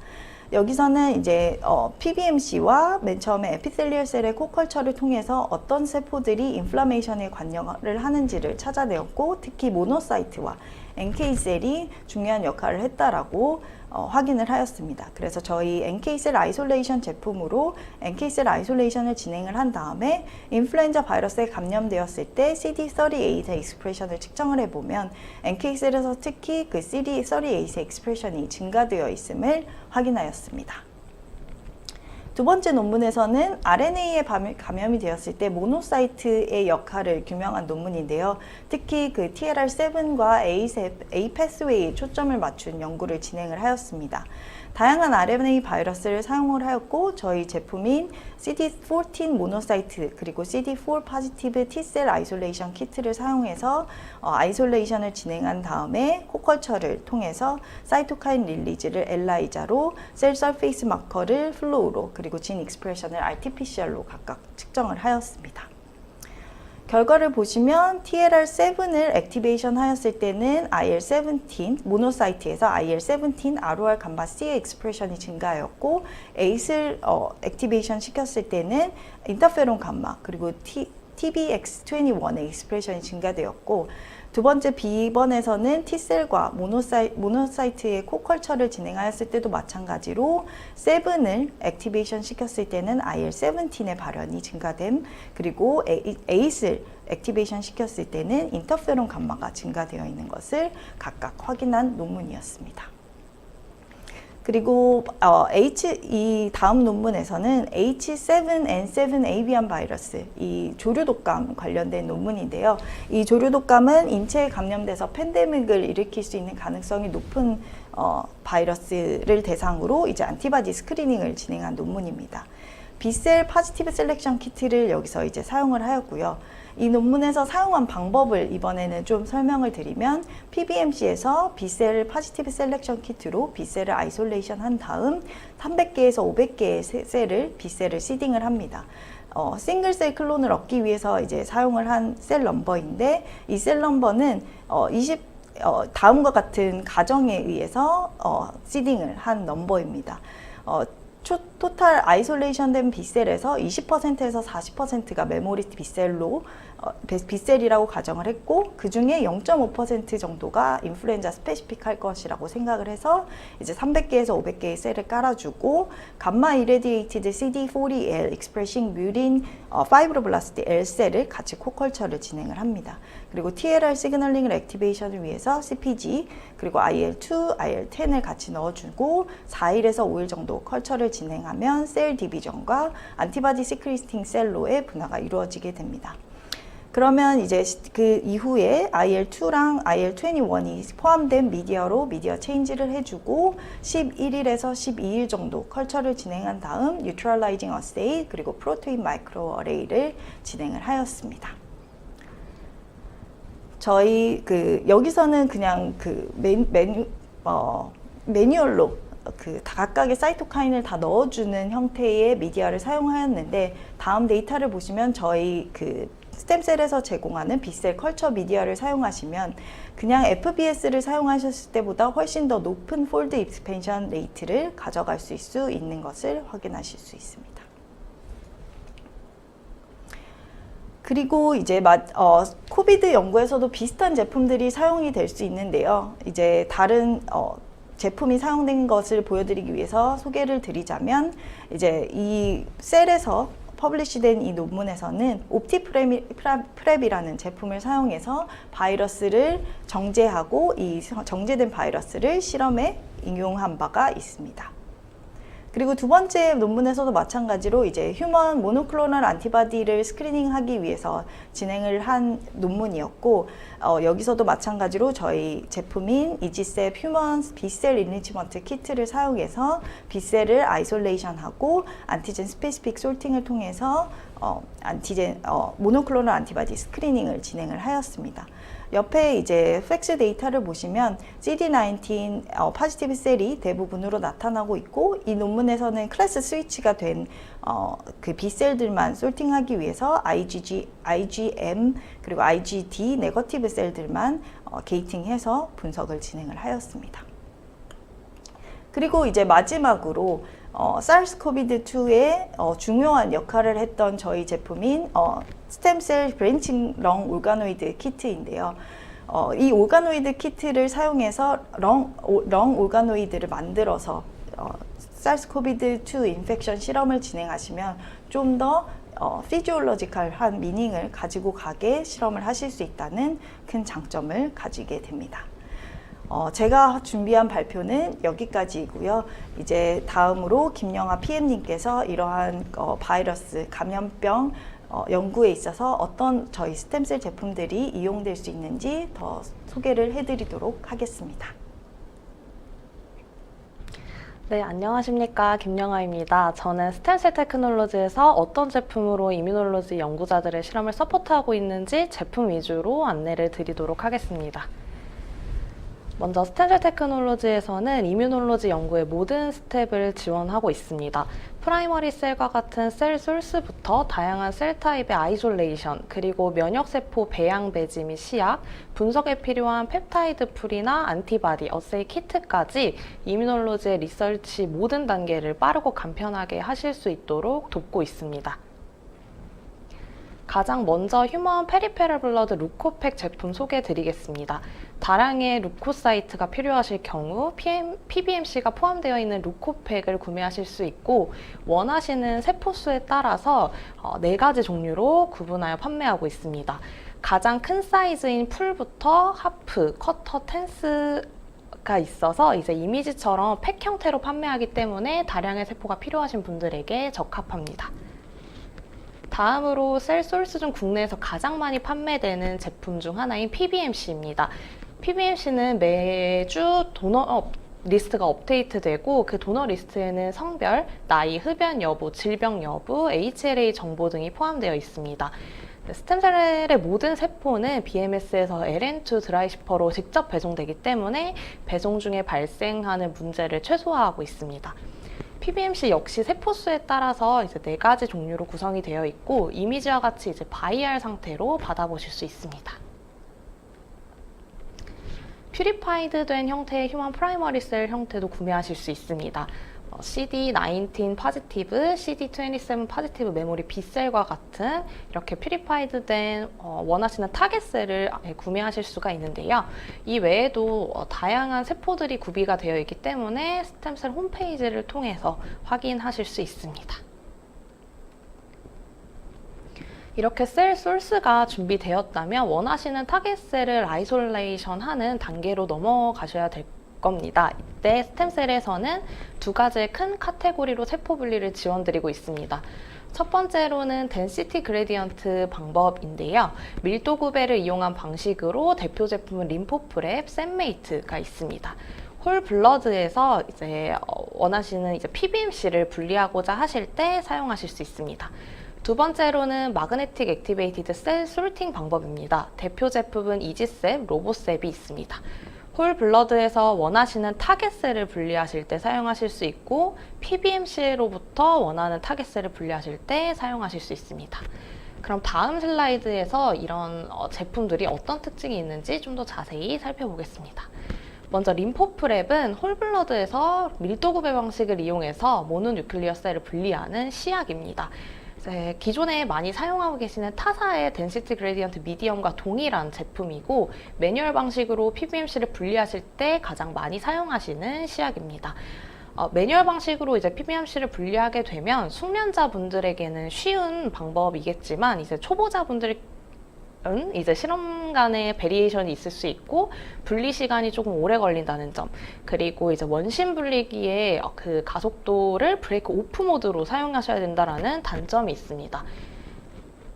여기서는 이제 PBMC와 맨 처음에 에피셀리얼 셀의 코컬처를 통해서 어떤 세포들이 인플라메이션에 관여를 하는지를 찾아내었고 특히 모노사이트와 NK셀이 중요한 역할을 했다라고 확인을 하였습니다. 그래서 저희 NK셀 아이솔레이션 제품으로 NK셀 아이솔레이션을 진행을 한 다음에 인플루엔자 바이러스에 감염되었을 때 CD38의 익스프레션을 측정을 해보면 NK셀에서 특히 그 CD38의 익스프레션이 증가되어 있음을 확인하였습니다. 두 번째 논문에서는 RNA에 감염이 되었을 때 모노사이트의 역할을 규명한 논문인데요. 특히 그 TLR7과 A 패스웨이에 초점을 맞춘 연구를 진행을 하였습니다. 다양한 RNA 바이러스를 사용을 하였고 저희 제품인 CD14 모노사이트 그리고 CD4 포지티브 T셀 아이솔레이션 키트를 사용해서 아이솔레이션을 진행한 다음에 코컬처를 통해서 사이토카인 릴리즈를 엘라이자로 셀 서페이스 마커를 플로우로 그리고 진 익스프레션을 RT-PCR로 각각 측정을 하였습니다. 결과를 보시면 TLR7을 액티베이션 하였을 때는 IL-17 모노사이트에서 IL-17 ROR 감마 C의 익스프레션이 증가하였고 ACE를 액티베이션 시켰을 때는 인터페론 감마 그리고 TBX21의 익스프레션이 증가되었고 두 번째 B번에서는 T셀과 모노사이트의 코컬처를 진행하였을 때도 마찬가지로 7을 액티베이션 시켰을 때는 IL-17의 발현이 증가됨 그리고 ACE를 액티베이션 시켰을 때는 인터페론 감마가 증가되어 있는 것을 각각 확인한 논문이었습니다. 그리고 이 다음 논문에서는 H7N7 avian 바이러스, 이 조류독감 관련된 논문인데요. 이 조류독감은 인체에 감염돼서 팬데믹을 일으킬 수 있는 가능성이 높은 바이러스를 대상으로 이제 안티바디 스크리닝을 진행한 논문입니다. B셀 포지티브 셀렉션 키트를 여기서 이제 사용을 하였고요. 이 논문에서 사용한 방법을 이번에는 좀 설명을 드리면 PBMC에서 B셀 포지티브 셀렉션 키트로 B셀을 아이솔레이션 한 다음 300개에서 500개의 셀을 B셀을 시딩을 합니다. 싱글셀 클론을 얻기 위해서 이제 사용을 한 셀 넘버인데 이 셀 넘버는 다음과 같은 가정에 의해서 시딩을 한 넘버입니다. 토탈 아이솔레이션 된 B셀에서 20%에서 40%가 메모리 B셀이라고 가정을 했고 그 중에 0.5% 정도가 인플루엔자 스페시픽 할 것이라고 생각을 해서 이제 300개에서 500개의 셀을 깔아주고 감마 이레디에이티드 CD40L expressing murin fibroblast L 셀을 같이 코컬처를 진행을 합니다. 그리고 TLR 시그널링을 액티베이션을 위해서 CPG 그리고 IL2, IL10을 같이 넣어주고 4일에서 5일 정도 컬처를 진행하면 셀 디비전과 안티바디 시크리팅 셀로의 분화가 이루어지게 됩니다. 그러면 이제 그 이후에 IL2랑 IL21이 포함된 미디어로 미디어 체인지를 해주고 11일에서 12일 정도 컬처를 진행한 다음 뉴트럴라이징 어세이 그리고 프로테인 마이크로 어레이를 진행을 하였습니다. 저희 여기서는 그냥 매뉴얼로 각각의 사이토카인을 다 넣어주는 형태의 미디어를 사용하였는데 다음 데이터를 보시면 저희 스템셀에서 제공하는 B셀 컬처 미디어를 사용하시면 그냥 FBS를 사용하셨을 때보다 훨씬 더 높은 폴드 익스펜션 레이트를 가져갈 수 있는 것을 확인하실 수 있습니다. 그리고 이제 코비드 연구에서도 비슷한 제품들이 사용이 될 수 있는데요. 이제 다른 제품이 사용된 것을 보여드리기 위해서 소개를 드리자면 이제 이 셀에서 퍼블리시된 이 논문에서는 옵티프랩이라는 제품을 사용해서 바이러스를 정제하고 이 정제된 바이러스를 실험에應用한 바가 있습니다. 그리고 두 번째 논문에서도 마찬가지로 이제 휴먼 모노클로널 안티바디를 스크리닝하기 위해서 진행을 한 논문이었고 여기서도 마찬가지로 저희 제품인 이지셉 휴먼 B셀 인리치먼트 키트를 사용해서 B셀을 아이솔레이션하고 안티젠 스페시픽 솔팅을 통해서 모노클로널 안티바디 스크리닝을 진행을 하였습니다. 옆에 이제 팩스 데이터를 보시면 CD19 포지티브 셀이 대부분으로 나타나고 있고 이 논문에서는 클래스 스위치가 된 그 B셀들만 솔팅하기 위해서 IgM 그리고 IgD 네거티브 셀들만 게이팅해서 분석을 진행을 하였습니다. 그리고 이제 마지막으로 SARS-CoV-2의 중요한 역할을 했던 저희 제품인 스템셀 브랜칭 렁 올가노이드 키트인데요. 이 올가노이드 키트를 사용해서 렁 올가노이드를 만들어서 SARS-CoV-2 인펙션 실험을 진행하시면 좀 더 피지올로지컬한 미닝을 가지고 가게 실험을 하실 수 있다는 큰 장점을 가지게 됩니다. 제가 준비한 발표는 여기까지이고요. 이제 다음으로 김영아 PM님께서 이러한 바이러스 감염병 연구에 있어서 어떤 저희 스템셀 제품들이 이용될 수 있는지 더 소개를 해드리도록 하겠습니다. 네, 안녕하십니까. 김영아입니다. 저는 스템셀 테크놀로지에서 어떤 제품으로 이뮤놀로지 연구자들의 실험을 서포트하고 있는지 제품 위주로 안내를 드리도록 하겠습니다. 먼저 스템셀 테크놀로지에서는 이뮤놀로지 연구의 모든 스텝을 지원하고 있습니다. 프라이머리 셀과 같은 셀 소스부터 다양한 셀 타입의 아이솔레이션, 그리고 면역세포 배양 배지 및 시약, 분석에 필요한 펩타이드 풀이나 안티바디, 어세이 키트까지 이뮤놀로지의 리서치 모든 단계를 빠르고 간편하게 하실 수 있도록 돕고 있습니다. 가장 먼저 휴먼 페리페럴 블러드 루코팩 제품 소개해 드리겠습니다. 다량의 루코사이트가 필요하실 경우 PBMC가 포함되어 있는 루코팩을 구매하실 수 있고, 원하시는 세포수에 따라서 4가지 종류로 구분하여 판매하고 있습니다. 가장 큰 사이즈인 풀부터 하프, 커터, 텐스가 있어서 이제 이미지처럼 팩 형태로 판매하기 때문에 다량의 세포가 필요하신 분들에게 적합합니다. 다음으로 셀 소스 중 국내에서 가장 많이 판매되는 제품 중 하나인 PBMC입니다. PBMC는 매주 도너 리스트가 업데이트되고, 그 도너 리스트에는 성별, 나이, 흡연 여부, 질병 여부, HLA 정보 등이 포함되어 있습니다. 스템셀의 모든 세포는 BMS에서 LN2 드라이시퍼로 직접 배송되기 때문에 배송 중에 발생하는 문제를 최소화하고 있습니다. PBMC 역시 세포수에 따라서 이제 4가지 종류로 구성이 되어 있고, 이미지와 같이 이제 바이알 상태로 받아보실 수 있습니다. 퓨리파이드 된 형태의 휴먼 프라이머리 셀 형태도 구매하실 수 있습니다. CD19 포지티브, CD27 포지티브 메모리 B셀과 같은 이렇게 퓨리파이드 된 원하시는 타겟 셀을 구매하실 수가 있는데요. 이 외에도 다양한 세포들이 구비가 되어 있기 때문에 스템셀 홈페이지를 통해서 확인하실 수 있습니다. 이렇게 셀 소스가 준비되었다면 원하시는 타겟 셀을 아이솔레이션 하는 단계로 넘어가셔야 될 겁니다. 이때 스템셀에서는 2가지의 큰 카테고리로 세포 분리를 지원드리고 있습니다. 첫 번째로는 덴시티 그레디언트 방법인데요. 밀도 구배를 이용한 방식으로 대표 제품은 림포프랩, 샘메이트가 있습니다. 홀 블러드에서 이제 원하시는 이제 PBMC를 분리하고자 하실 때 사용하실 수 있습니다. 두 번째로는 마그네틱 액티베이티드 셀 솔팅 방법입니다. 대표 제품은 이지셉, 로보셉이 있습니다. 홀 블러드에서 원하시는 타겟셀을 분리하실 때 사용하실 수 있고, PBMC로부터 원하는 타겟셀을 분리하실 때 사용하실 수 있습니다. 그럼 다음 슬라이드에서 이런 제품들이 어떤 특징이 있는지 좀 더 자세히 살펴보겠습니다. 먼저 림포프랩은 홀블러드에서 밀도 구배 방식을 이용해서 모노뉴클리어 셀을 분리하는 시약입니다. 기존에 많이 사용하고 계시는 타사의 덴시티 그레디언트 미디엄과 동일한 제품이고, 매뉴얼 방식으로 PBMC를 분리하실 때 가장 많이 사용하시는 시약입니다. 매뉴얼 방식으로 이제 PBMC를 분리하게 되면 숙련자분들에게는 쉬운 방법이겠지만, 이제 초보자분들은 이제 실험 간의 베리에이션이 있을 수 있고, 분리 시간이 조금 오래 걸린다는 점, 그리고 이제 원심 분리기의 그 가속도를 브레이크 오프 모드로 사용하셔야 된다는 단점이 있습니다.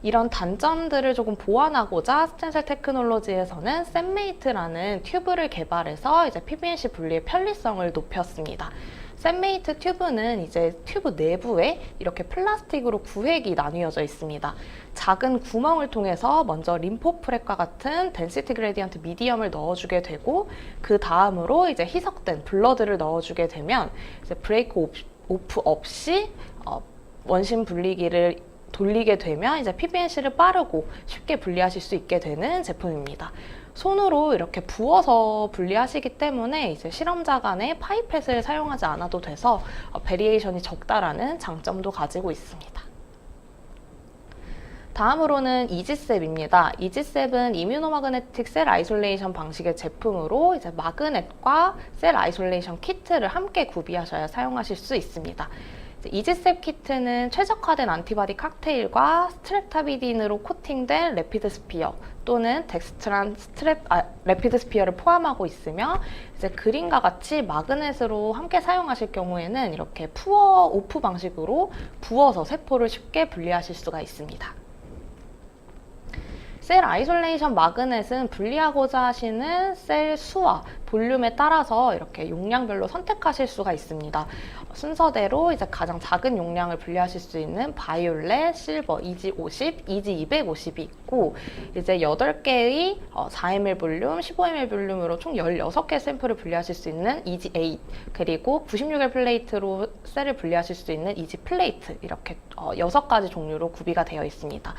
이런 단점들을 조금 보완하고자 스템셀 테크놀로지에서는 샘메이트라는 튜브를 개발해서 이제 PBMC 분리의 편리성을 높였습니다. 샘메이트 튜브는 이제 튜브 내부에 이렇게 플라스틱으로 구획이 나뉘어져 있습니다. 작은 구멍을 통해서 먼저 림포프랩과 같은 덴시티 그레디언트 미디엄을 넣어주게 되고, 그 다음으로 이제 희석된 블러드를 넣어주게 되면 이제 브레이크 오프 없이 원심 분리기를 돌리게 되면 이제 PBMC를 빠르고 쉽게 분리하실 수 있게 되는 제품입니다. 손으로 이렇게 부어서 분리하시기 때문에 이제 실험자 간에 파이펫을 사용하지 않아도 돼서 베리에이션이 적다라는 장점도 가지고 있습니다. 다음으로는 이지셉입니다. 이지셉은 이뮤노마그네틱 셀 아이솔레이션 방식의 제품으로 이제 마그넷과 셀 아이솔레이션 키트를 함께 구비하셔야 사용하실 수 있습니다. 이지셉 키트는 최적화된 안티바디 칵테일과 스트랩타비딘으로 코팅된 레피드 스피어 또는 덱스트란 레피드 스피어를 포함하고 있으며 이제 그림과 같이 마그넷으로 함께 사용하실 경우에는 이렇게 푸어 오프 방식으로 부어서 세포를 쉽게 분리하실 수가 있습니다. 셀 아이솔레이션 마그넷은 분리하고자 하시는 셀 수와 볼륨에 따라서 이렇게 용량별로 선택하실 수가 있습니다. 순서대로 이제 가장 작은 용량을 분리하실 수 있는 바이올렛, 실버, 이지 50, 이지 250이 있고 이제 8개의 4ml 볼륨, 15ml 볼륨으로 총 16개 샘플을 분리하실 수 있는 이지 8 그리고 96L 플레이트로 셀을 분리하실 수 있는 이지 플레이트 이렇게 6가지 종류로 구비가 되어 있습니다.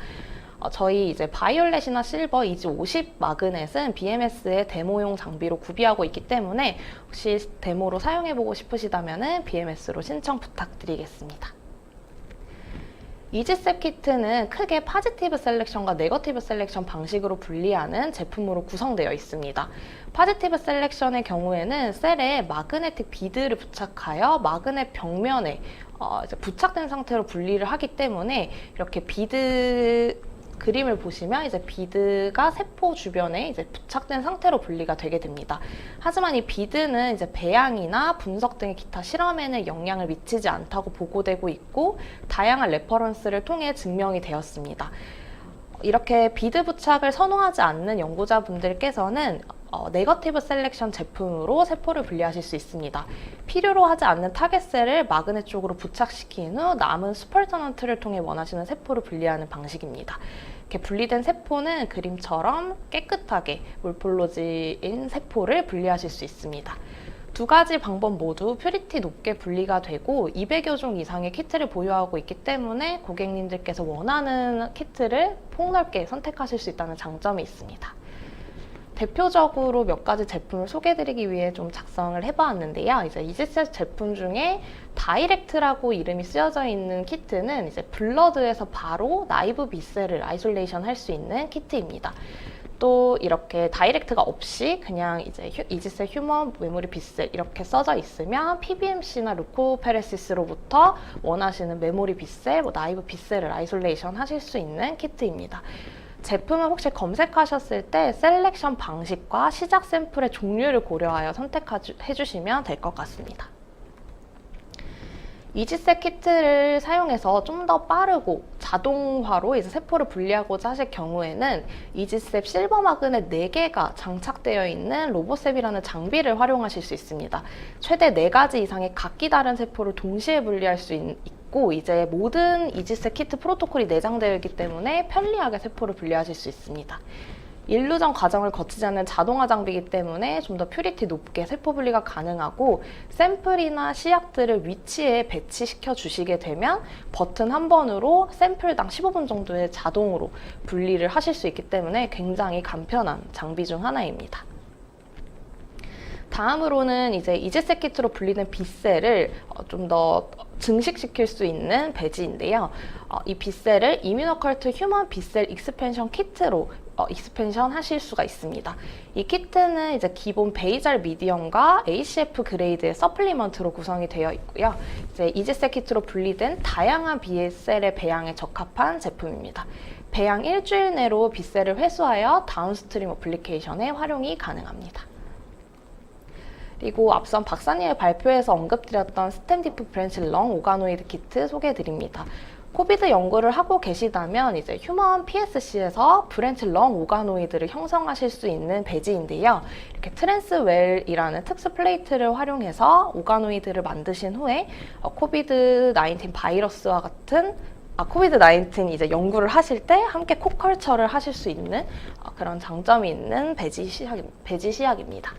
저희 이제 바이올렛이나 실버, 이지 50 마그넷은 BMS의 데모용 장비로 구비하고 있기 때문에 혹시 데모로 사용해보고 싶으시다면 BMS로 신청 부탁드리겠습니다. 이지셉 키트는 크게 파지티브 셀렉션과 네거티브 셀렉션 방식으로 분리하는 제품으로 구성되어 있습니다. 파지티브 셀렉션의 경우에는 셀에 마그네틱 비드를 부착하여 마그넷 벽면에 이제 부착된 상태로 분리를 하기 때문에 이렇게 비드 그림을 보시면 이제 비드가 세포 주변에 이제 부착된 상태로 분리가 되게 됩니다. 하지만 이 비드는 이제 배양이나 분석 등의 기타 실험에는 영향을 미치지 않다고 보고되고 있고 다양한 레퍼런스를 통해 증명이 되었습니다. 이렇게 비드 부착을 선호하지 않는 연구자분들께서는 네거티브 셀렉션 제품으로 세포를 분리하실 수 있습니다. 필요로 하지 않는 타겟셀을 마그넷 쪽으로 부착시킨 후 남은 슈퍼전원트를 통해 원하시는 세포를 분리하는 방식입니다. 이렇게 분리된 세포는 그림처럼 깨끗하게 몰폴로지인 세포를 분리하실 수 있습니다. 두 가지 방법 모두 퓨리티 높게 분리가 되고 200여 종 이상의 키트를 보유하고 있기 때문에 고객님들께서 원하는 키트를 폭넓게 선택하실 수 있다는 장점이 있습니다. 대표적으로 몇 가지 제품을 소개해드리기 위해 좀 작성을 해보았는데요. 이제 이지셋 제품 중에 다이렉트라고 이름이 쓰여져 있는 키트는 이제 블러드에서 바로 나이브 B셀을 아이솔레이션 할 수 있는 키트입니다. 또 이렇게 다이렉트가 없이 그냥 이제 이지셋 휴먼 메모리 B셀 이렇게 써져 있으면 PBMC나 루코페레시스로부터 원하시는 메모리 B셀, 나이브 B셀을 아이솔레이션 하실 수 있는 키트입니다. 제품을 혹시 검색하셨을 때 셀렉션 방식과 시작 샘플의 종류를 고려하여 선택해 주시면 될 것 같습니다. 이지셋 키트를 사용해서 좀 더 빠르고 자동화로 이제 세포를 분리하고자 하실 경우에는 이지셋 실버 마그넷 4개가 장착되어 있는 로보셉이라는 장비를 활용하실 수 있습니다. 최대 4가지 이상의 각기 다른 세포를 동시에 분리할 수 있고 이제 모든 이지셋 키트 프로토콜이 내장되어 있기 때문에 편리하게 세포를 분리하실 수 있습니다. 일루전 과정을 거치지 않는 자동화 장비이기 때문에 좀 더 퓨리티 높게 세포 분리가 가능하고 샘플이나 시약들을 위치에 배치시켜 주시게 되면 버튼 한 번으로 샘플당 15분 정도의 자동으로 분리를 하실 수 있기 때문에 굉장히 간편한 장비 중 하나입니다. 다음으로는 이제 이지셋 키트로 분리된 B셀을 좀 더 증식시킬 수 있는 배지인데요. 이 B셀을 이뮤노컬트 휴먼 B셀 익스펜션 키트로 익스펜션 하실 수가 있습니다. 이 키트는 이제 기본 베이잘 미디엄과 ACF 그레이드의 서플리먼트로 구성이 되어 있고요. 이제 이지셋 키트로 분리된 다양한 B셀의 배양에 적합한 제품입니다. 배양 일주일 내로 B셀을 회수하여 다운스트림 어플리케이션에 활용이 가능합니다. 그리고 앞선 박사님의 발표에서 언급드렸던 스템디프 브랜치 렁 오가노이드 키트 소개해드립니다. 코비드 연구를 하고 계시다면 이제 휴먼 PSC에서 브랜치 렁 오가노이드를 형성하실 수 있는 배지인데요. 이렇게 트랜스웰이라는 특수 플레이트를 활용해서 오가노이드를 만드신 후에 코비드-19 바이러스와 같은 코비드-19 이제 연구를 하실 때 함께 코컬처를 하실 수 있는 그런 장점이 있는 배지 시약입니다.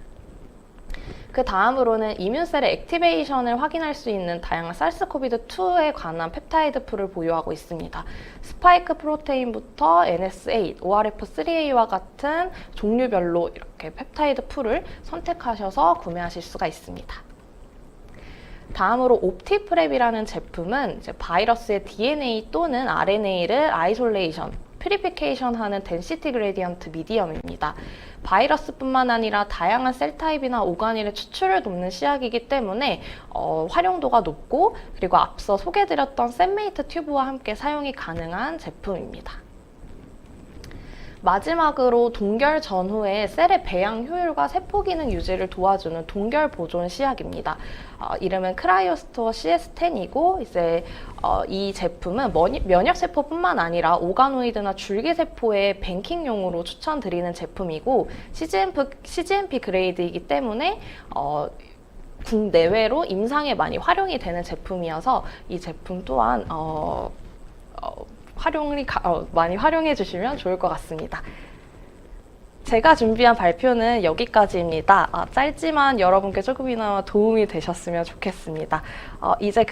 그 다음으로는 이뮨셀의 액티베이션을 확인할 수 있는 다양한 사르스코비드2에 관한 펩타이드 풀을 보유하고 있습니다. 스파이크 프로테인부터 NS8, ORF3A와 같은 종류별로 이렇게 펩타이드 풀을 선택하셔서 구매하실 수가 있습니다. 다음으로 옵티프랩이라는 제품은 이제 바이러스의 DNA 또는 RNA를 아이솔레이션, 퓨리피케이션 하는 덴시티 그레디언트 미디엄입니다. 바이러스뿐만 아니라 다양한 셀 타입이나 오가닐의 추출을 돕는 시약이기 때문에 활용도가 높고, 그리고 앞서 소개해드렸던 샘메이트 튜브와 함께 사용이 가능한 제품입니다. 마지막으로 동결 전후에 셀의 배양 효율과 세포 기능 유지를 도와주는 동결 보존 시약입니다. 이름은 크라이오스토어 CS10이고, 이제 이 제품은 면역세포뿐만 아니라 오가노이드나 줄기세포의 뱅킹용으로 추천드리는 제품이고, CGMP 그레이드이기 때문에 국내외로 임상에 많이 활용이 되는 제품이어서 이 제품 또한 많이 활용해 주시면 좋을 것 같습니다. 제가 준비한 발표는 여기까지입니다. 짧지만 여러분께 조금이나마 도움이 되셨으면 좋겠습니다. 이제